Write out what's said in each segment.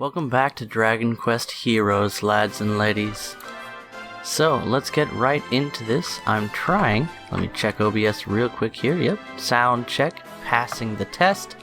Welcome back to Dragon Quest Heroes, lads and ladies. So, let's get right into this. I'm trying, let me check OBS real quick here, yep, sound check, passing the test.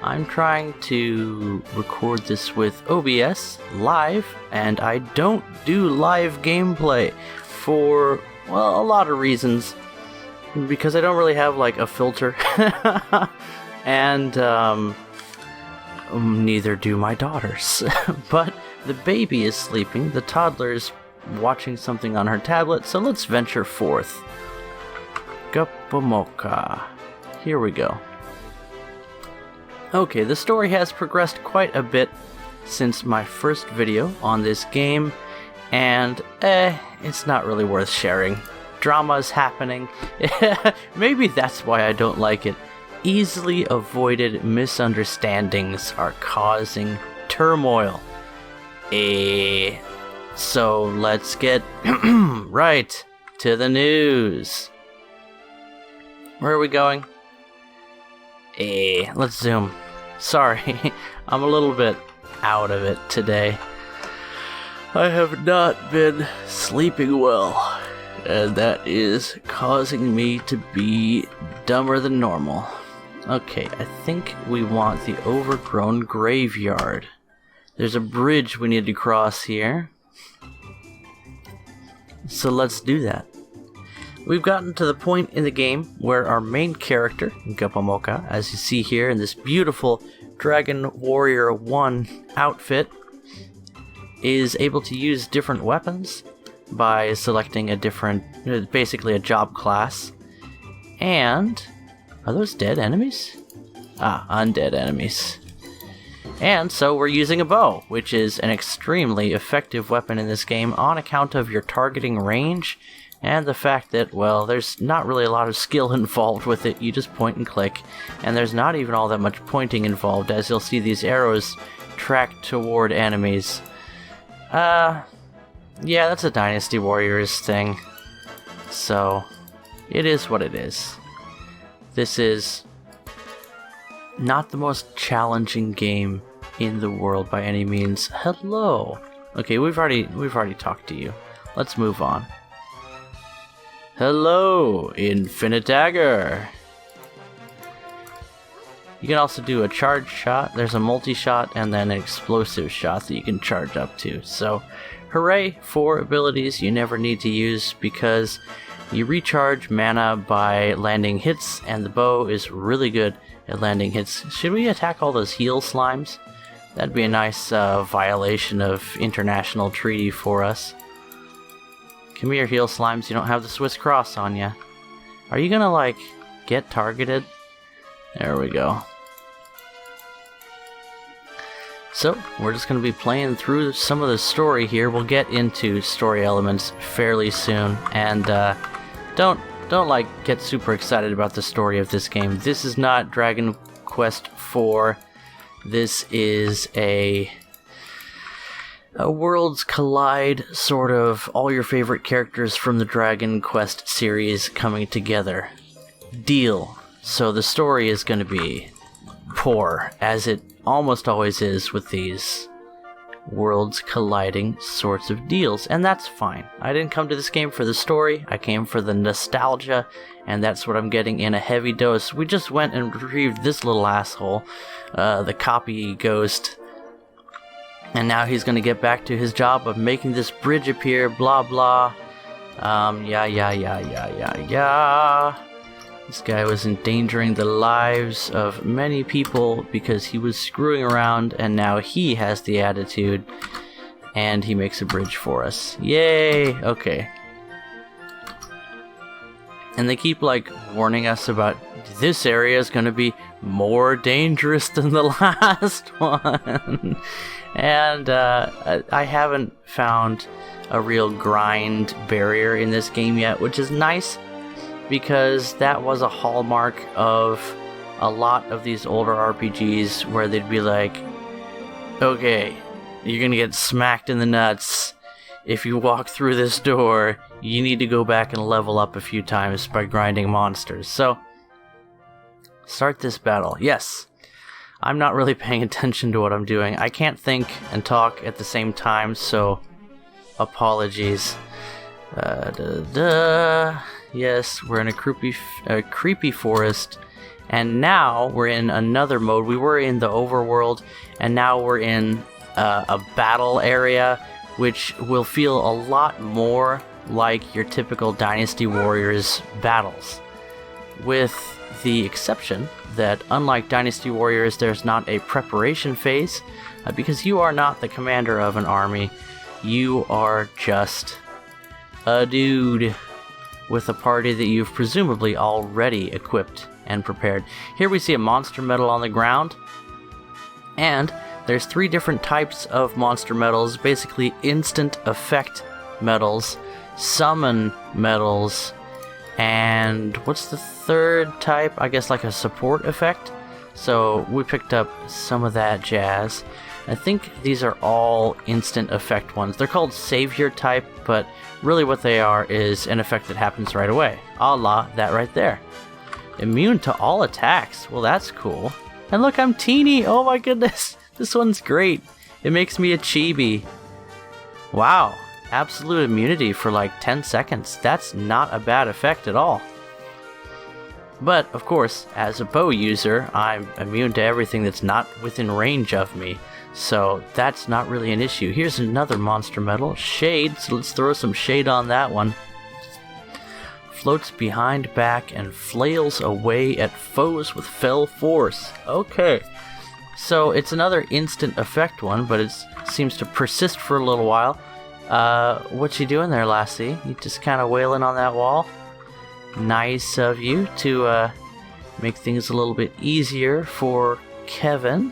I'm trying to record this with OBS live, and I don't do live gameplay for, well, a lot of reasons. Because I don't really have, like, a filter. And, neither do my daughters. But the baby is sleeping, the toddler is watching something on her tablet, so let's venture forth. Gapamoka. Here we go. Okay, the story has progressed quite a bit since my first video on this game, and it's not really worth sharing. Drama's happening. Maybe that's why I don't like it. Easily avoided misunderstandings are causing turmoil. So let's get right to the news. Where are we going? Let's zoom. Sorry, I'm a little bit out of it today. I have not been sleeping well, and that is causing me to be dumber than normal. Okay, I think we want the overgrown graveyard. There's a bridge we need to cross here. So let's do that. We've gotten to the point in the game where our main character, Gapamoka, as you see here in this beautiful Dragon Warrior 1 outfit, is able to use different weapons by selecting a different, basically a job class. And are those dead enemies? Ah, undead enemies. And so we're using a bow, which is an extremely effective weapon in this game on account of your targeting range and the fact that, well, there's not really a lot of skill involved with it. You just point and click, and there's not even all that much pointing involved, as you'll see these arrows track toward enemies. Yeah, that's a Dynasty Warriors thing. So, it is what it is. This is not the most challenging game in the world by any means. Hello. Okay, we've already talked to you. Let's move on. Hello, Infinite Dagger. You can also do a charge shot. There's a multi-shot and then an explosive shot that you can charge up to. So, hooray for abilities you never need to use because you recharge mana by landing hits, and the bow is really good at landing hits. Should we attack all those heal slimes? That'd be a nice violation of international treaty for us. Come here, heal slimes, you don't have the Swiss cross on ya. Are you gonna, like, get targeted? There we go. So, we're just gonna be playing through some of the story here. We'll get into story elements fairly soon, and don't like get super excited about the story of this game. This is not Dragon Quest IV. This is a Worlds Collide, sort of all your favorite characters from the Dragon Quest series coming together deal. So the story is going to be poor, as it almost always is with these worlds colliding sorts of deals, and that's fine. I didn't come to this game for the story, I came for the nostalgia, and that's what I'm getting in a heavy dose. We just went and retrieved this little asshole, the copy ghost, and now he's gonna get back to his job of making this bridge appear, blah blah. Yeah. This guy was endangering the lives of many people because he was screwing around, and now he has the attitude, and he makes a bridge for us. Yay! Okay. And they keep, like, warning us about this area is going to be more dangerous than the last one. And I haven't found a real grind barrier in this game yet, which is nice, because that was a hallmark of a lot of these older RPGs where they'd be like, okay, you're gonna get smacked in the nuts if you walk through this door. You need to go back and level up a few times by grinding monsters. So, start this battle. Yes, I'm not really paying attention to what I'm doing. I can't think and talk at the same time, so apologies. Yes, we're in a creepy forest, and now we're in another mode. We were in the overworld, and now we're in a battle area, which will feel a lot more like your typical Dynasty Warriors battles, with the exception that unlike Dynasty Warriors, there's not a preparation phase, because you are not the commander of an army. You are just a dude with a party that you've presumably already equipped and prepared. Here we see a monster medal on the ground, and there's 3 different types of monster medals, basically instant effect medals, summon medals, and what's the third type? I guess like a support effect. So we picked up some of that jazz. I think these are all instant effect ones. They're called savior type, but really what they are is an effect that happens right away. A la that right there. Immune to all attacks. Well, that's cool. And look, I'm teeny. Oh my goodness. This one's great. It makes me a chibi. Wow. Absolute immunity for like 10 seconds. That's not a bad effect at all. But, of course, as a bow user, I'm immune to everything that's not within range of me. So that's not really an issue. Here's another monster medal. Shade. So let's throw some shade on that one. Floats behind back and flails away at foes with fell force. Okay. So it's another instant effect one, but it seems to persist for a little while. What you doing there, lassie? You just kind of wailing on that wall? Nice of you to make things a little bit easier for Kevin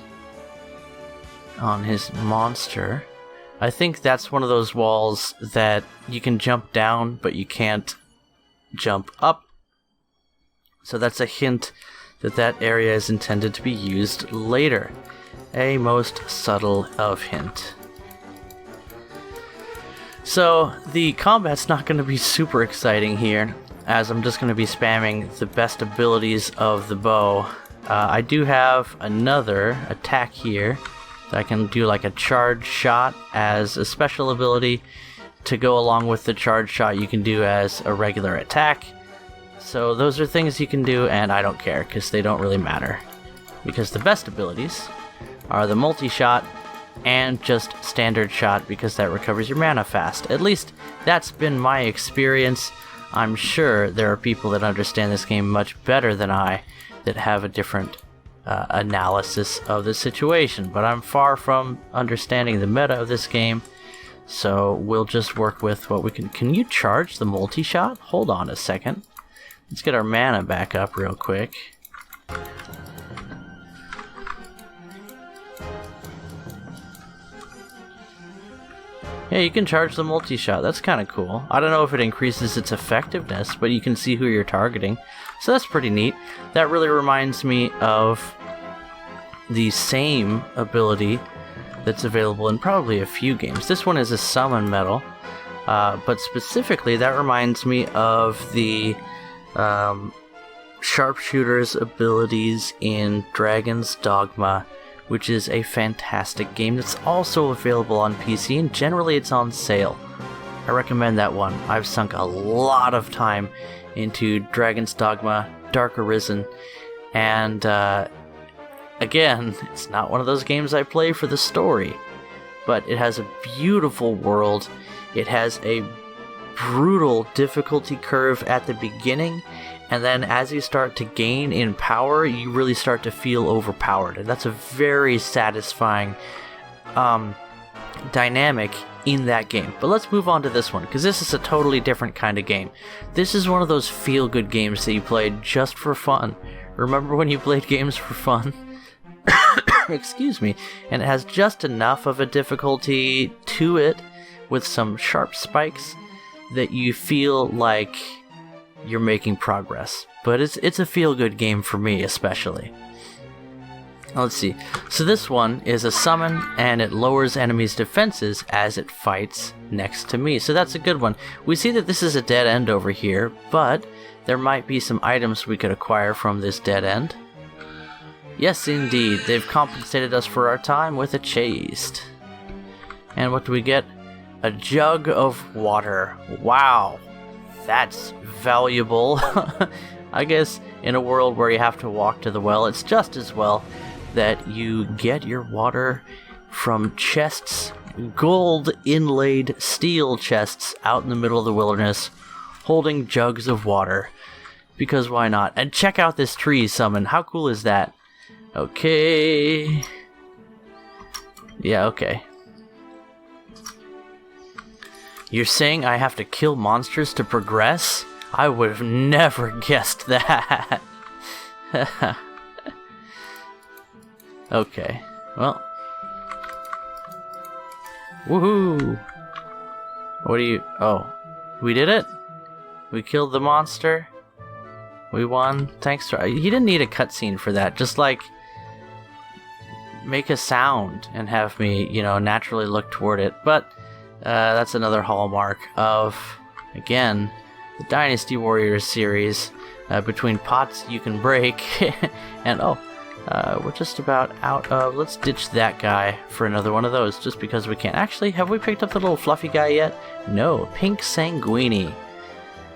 on his monster. I think that's one of those walls that you can jump down, but you can't jump up. So that's a hint that that area is intended to be used later. A most subtle of hint. So the combat's not going to be super exciting here, as I'm just going to be spamming the best abilities of the bow. I do have another attack here that I can do, like a charge shot as a special ability to go along with the charge shot you can do as a regular attack. So those are things you can do, and I don't care because they don't really matter, because the best abilities are the multi-shot and just standard shot, because that recovers your mana fast. At least that's been my experience. I'm sure there are people that understand this game much better than I that have a different analysis of the situation, but I'm far from understanding the meta of this game, so we'll just work with what we can. Can you charge the multi-shot? Hold on a second. Let's get our mana back up real quick. Yeah, you can charge the multi-shot. That's kind of cool. I don't know if it increases its effectiveness, but you can see who you're targeting. So that's pretty neat. That really reminds me of the same ability that's available in probably a few games. This one is a summon medal, but specifically that reminds me of the sharpshooter's abilities in Dragon's Dogma, which is a fantastic game that's also available on PC, and generally it's on sale. I recommend that one. I've sunk a lot of time into Dragon's Dogma, Dark Arisen, and again, it's not one of those games I play for the story, but it has a beautiful world. It has a brutal difficulty curve at the beginning, and then as you start to gain in power, you really start to feel overpowered. And that's a very satisfying dynamic in that game. But let's move on to this one, because this is a totally different kind of game. This is one of those feel-good games that you played just for fun. Remember when you played games for fun? Excuse me. And it has just enough of a difficulty to it, with some sharp spikes, that you feel like you're making progress. But it's a feel-good game for me, especially. Let's see. So this one is a summon, and it lowers enemies' defenses as it fights next to me. So that's a good one. We see that this is a dead end over here, but there might be some items we could acquire from this dead end. Yes, indeed. They've compensated us for our time with a chase. And what do we get? A jug of water. Wow. That's valuable. I guess in a world where you have to walk to the well, it's just as well that you get your water from chests, gold inlaid steel chests out in the middle of the wilderness, holding jugs of water. Because why not? And check out this tree summon. How cool is that? Okay. Yeah, okay. You're saying I have to kill monsters to progress? I would have never guessed that. Okay, well. Woohoo! What do you... Oh, we did it? We killed the monster? We won? Thanks to... He didn't need a cutscene for that. Just, like, make a sound and have me, you know, naturally look toward it. But that's another hallmark of, again, the Dynasty Warriors series. Between pots you can break and we're just about out of... Let's ditch that guy for another one of those just because we can. Actually, have we picked up the little fluffy guy yet? No, Pink Sanguini.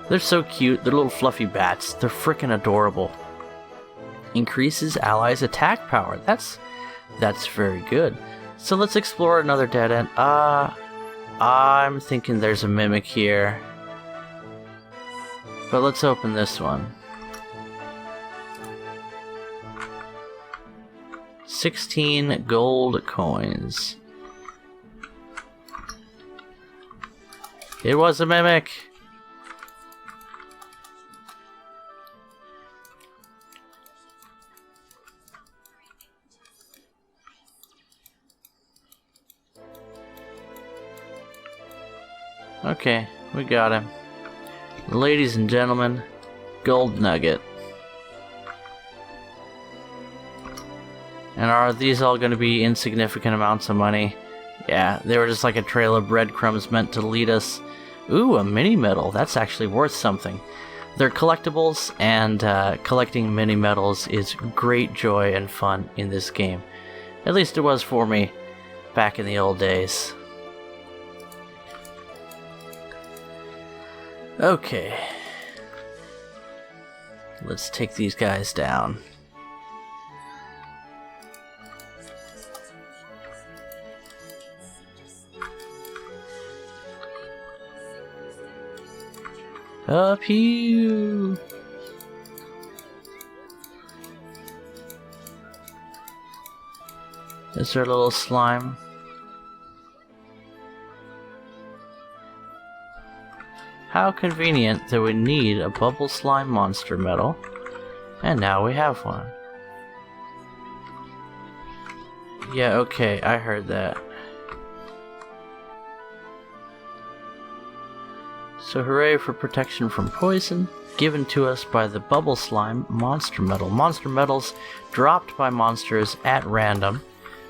They're so cute. They're little fluffy bats. They're frickin' adorable. Increases allies' attack power. That's very good. So let's explore another dead end. I'm thinking there's a mimic here. But let's open this one. 16 gold coins. It was a mimic. Okay, we got him. Ladies and gentlemen, gold nugget. And are these all going to be insignificant amounts of money? Yeah, they were just like a trail of breadcrumbs meant to lead us. Ooh, a mini medal. That's actually worth something. They're collectibles, and collecting mini medals is great joy and fun in this game. At least it was for me back in the old days. Okay. Let's take these guys down. Up you. Is there a little slime? How convenient that we need a bubble slime monster medal, and now we have one. Yeah, okay, I heard that. So hooray for protection from poison, given to us by the Bubble Slime Monster Medal. Monster medals dropped by monsters at random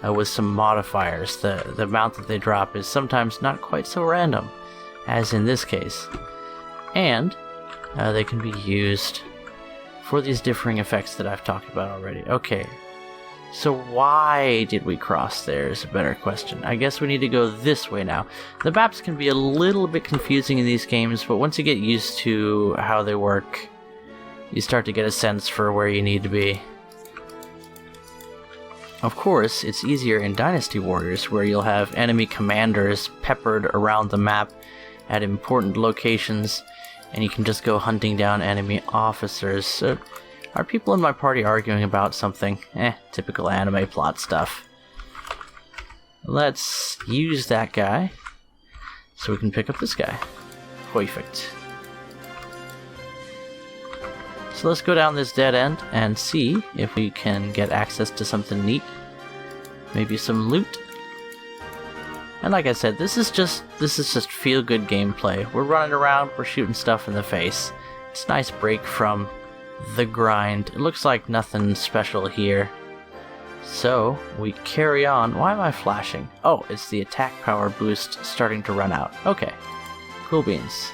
with some modifiers. The amount that they drop is sometimes not quite so random, as in this case. And they can be used for these differing effects that I've talked about already. Okay, so why did we cross there is a better question. I guess we need to go this way now. The maps can be a little bit confusing in these games, but once you get used to how they work, you start to get a sense for where you need to be. Of course, it's easier in Dynasty Warriors, where you'll have enemy commanders peppered around the map at important locations, and you can just go hunting down enemy officers. So, are people in my party arguing about something? Typical anime plot stuff. Let's use that guy so we can pick up this guy. Perfect. So let's go down this dead end and see if we can get access to something neat. Maybe some loot. And like I said, this is just feel-good gameplay. We're running around, we're shooting stuff in the face. It's a nice break from the grind. It looks like nothing special here. So, we carry on. Why am I flashing? Oh, it's the attack power boost starting to run out. Okay. Cool beans.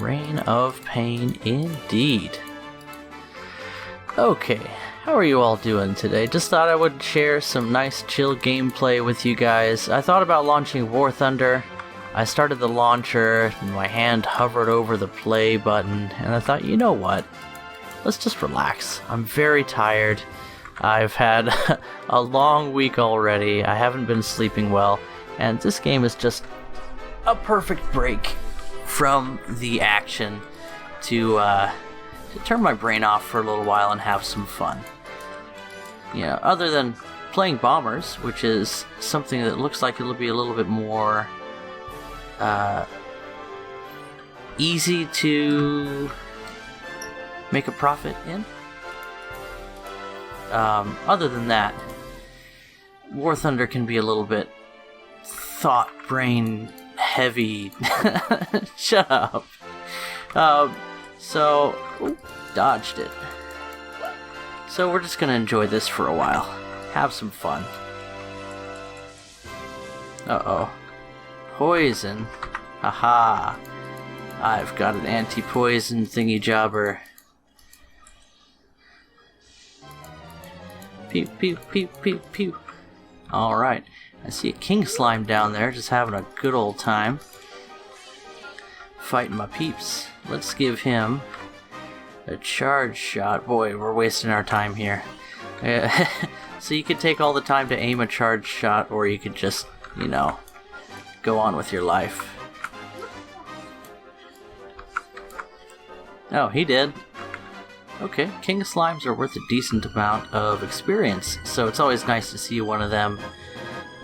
Reign of Pain indeed. Okay, how are you all doing today? Just thought I would share some nice chill gameplay with you guys. I thought about launching War Thunder. I started the launcher, and my hand hovered over the play button, and I thought, you know what? Let's just relax. I'm very tired. I've had a long week already. I haven't been sleeping well, and this game is just a perfect break from the action to turn my brain off for a little while and have some fun. You know, other than playing Bombers, which is something that looks like it'll be a little bit more easy to make a profit in. Other than that, War Thunder can be a little bit thought brain heavy. Shut up. Dodged it. So we're just gonna enjoy this for a while. Have some fun. Uh-oh. Poison. Haha. I've got an anti-poison thingy-jobber. Pew, pew, pew, pew, pew. Alright. I see a king slime down there, just having a good old time. Fighting my peeps. Let's give him a charge shot. Boy, we're wasting our time here. So you could take all the time to aim a charge shot, or you could just, you know, go on with your life. Oh, he did. Okay, King Slimes are worth a decent amount of experience, so it's always nice to see one of them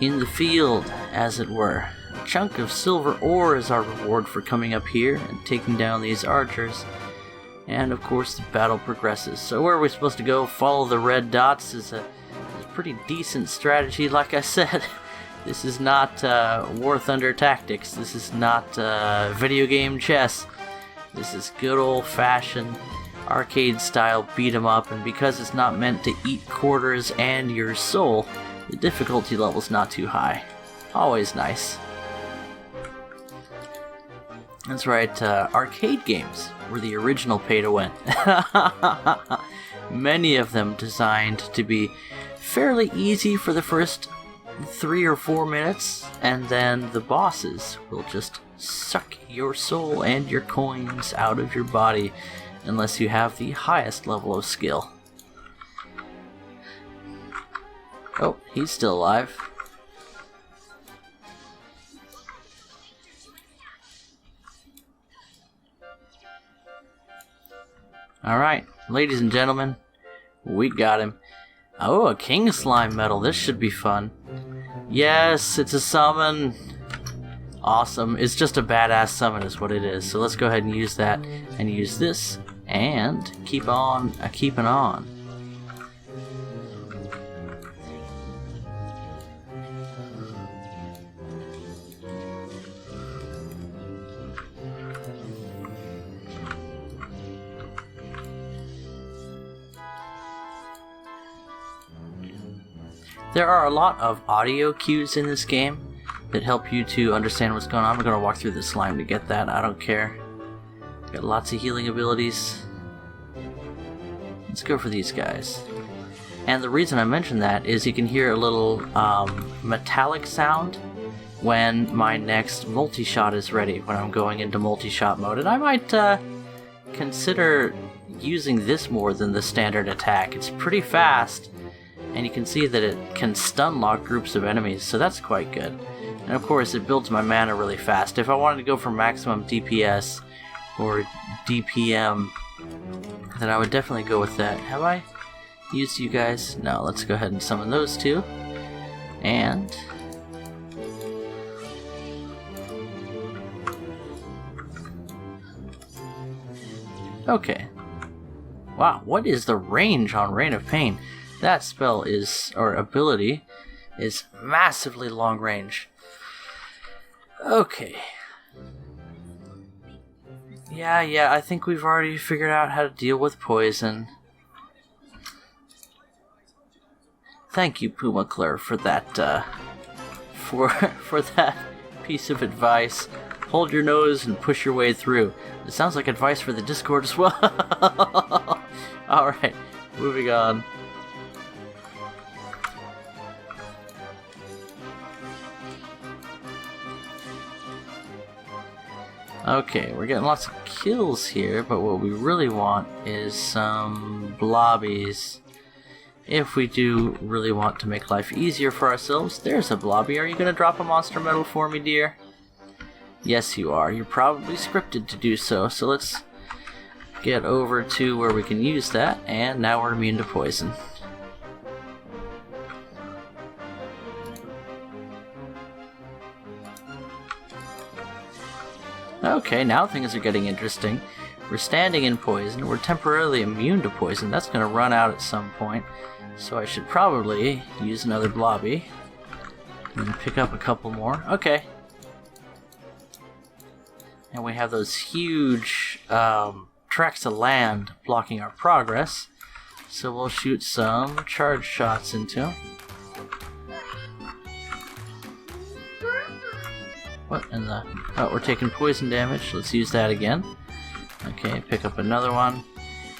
in the field, as it were. A chunk of silver ore is our reward for coming up here and taking down these archers. And of course the battle progresses. So where are we supposed to go? Follow the red dots is a pretty decent strategy. Like I said, this is not War Thunder Tactics. This is not video game chess. This is good old-fashioned arcade style beat 'em up, and because it's not meant to eat quarters and your soul, the difficulty level's not too high. Always nice. That's right, arcade games were the original pay-to-win. Many of them designed to be fairly easy for the first 3 or 4 minutes, and then the bosses will just suck your soul and your coins out of your body unless you have the highest level of skill. Oh, he's still alive. Alright, ladies and gentlemen, we got him. Oh, a King Slime medal. This should be fun. Yes, it's a summon. Awesome. It's just a badass summon is what it is. So let's go ahead and use that, and use this, and keep on keeping on. There are a lot of audio cues in this game that help you to understand what's going on. I'm going to walk through the slime to get that. I don't care. Got lots of healing abilities. Let's go for these guys. And the reason I mention that is you can hear a little metallic sound when my next multi-shot is ready, when I'm going into multi-shot mode. And I might consider using this more than the standard attack. It's pretty fast, and you can see that it can stun lock groups of enemies, so that's quite good. And of course it builds my mana really fast. If I wanted to go for maximum DPS or DPM, then I would definitely go with that. Have I used you guys? No, let's go ahead and summon those two. And okay. Wow, what is the range on Reign of Pain? That spell is, or ability, is massively long range. Okay. Yeah, I think we've already figured out how to deal with poison. Thank you, Puma Claire, for that, for that piece of advice. hold your nose and push your way through. It sounds like advice for the Discord as well. Alright, moving on. Okay, we're getting lots of kills here, but what we really want is some blobbies. If we do really want to make life easier for ourselves, there's a blobby. Are you going to drop a monster medal for me, dear? Yes, you are. You're probably scripted to do so, so let's get over to where we can use that, and now we're immune to poison. Okay, now things are getting interesting. We're standing in poison, we're temporarily immune to poison. That's going to run out at some point, so I should probably use another blobby and pick up a couple more. Okay. And we have those huge tracts of land blocking our progress, so we'll shoot some charge shots into them. What in the... Oh, we're taking poison damage. Let's use that again. Okay, pick up another one.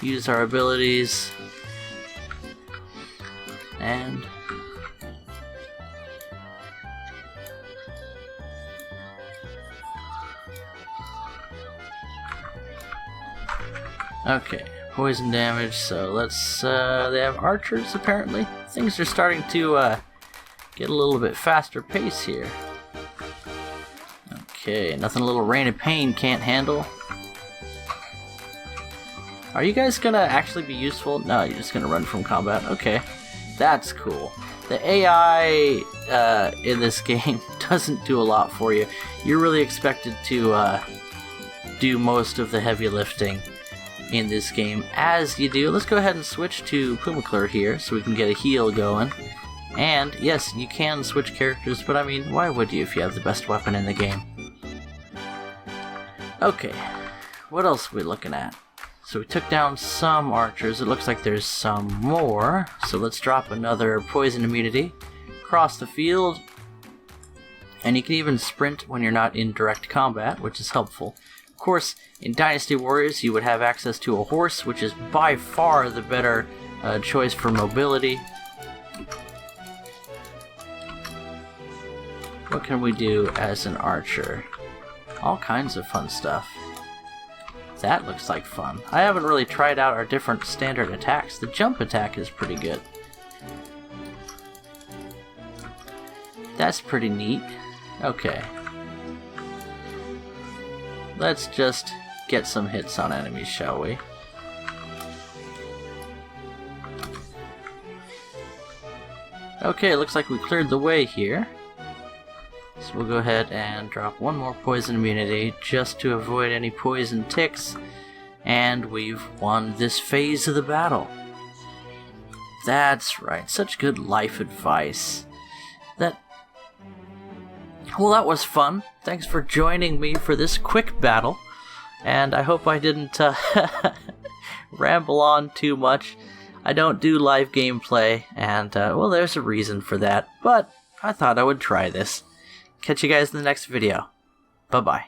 Use our abilities. And... okay, poison damage, so let's... they have archers, apparently. Things are starting to get a little bit faster pace here. Okay, nothing a little Rain of Pain can't handle. Are you guys gonna actually be useful? No, you're just gonna run from combat. Okay, that's cool. The AI in this game doesn't do a lot for you. You're really expected to do most of the heavy lifting in this game. As you do, let's go ahead and switch to Pumacler here so we can get a heal going. And yes, you can switch characters, but I mean, why would you if you have the best weapon in the game? Okay, what else are we looking at? So we took down some archers. It looks like there's some more. So let's drop another poison immunity across the field. And you can even sprint when you're not in direct combat, which is helpful. Of course, in Dynasty Warriors, you would have access to a horse, which is by far the better choice for mobility. What can we do as an archer? All kinds of fun stuff. That looks like fun. I haven't really tried out our different standard attacks. The jump attack is pretty good. That's pretty neat. Okay. Let's just get some hits on enemies, shall we? Okay, looks like we cleared the way here. So we'll go ahead and drop one more poison immunity just to avoid any poison ticks. And we've won this phase of the battle. That's right, such good life advice. Well, that was fun. Thanks for joining me for this quick battle. And I hope I didn't ramble on too much. I don't do live gameplay, and well, there's a reason for that. But I thought I would try this. Catch you guys in the next video. Bye-bye.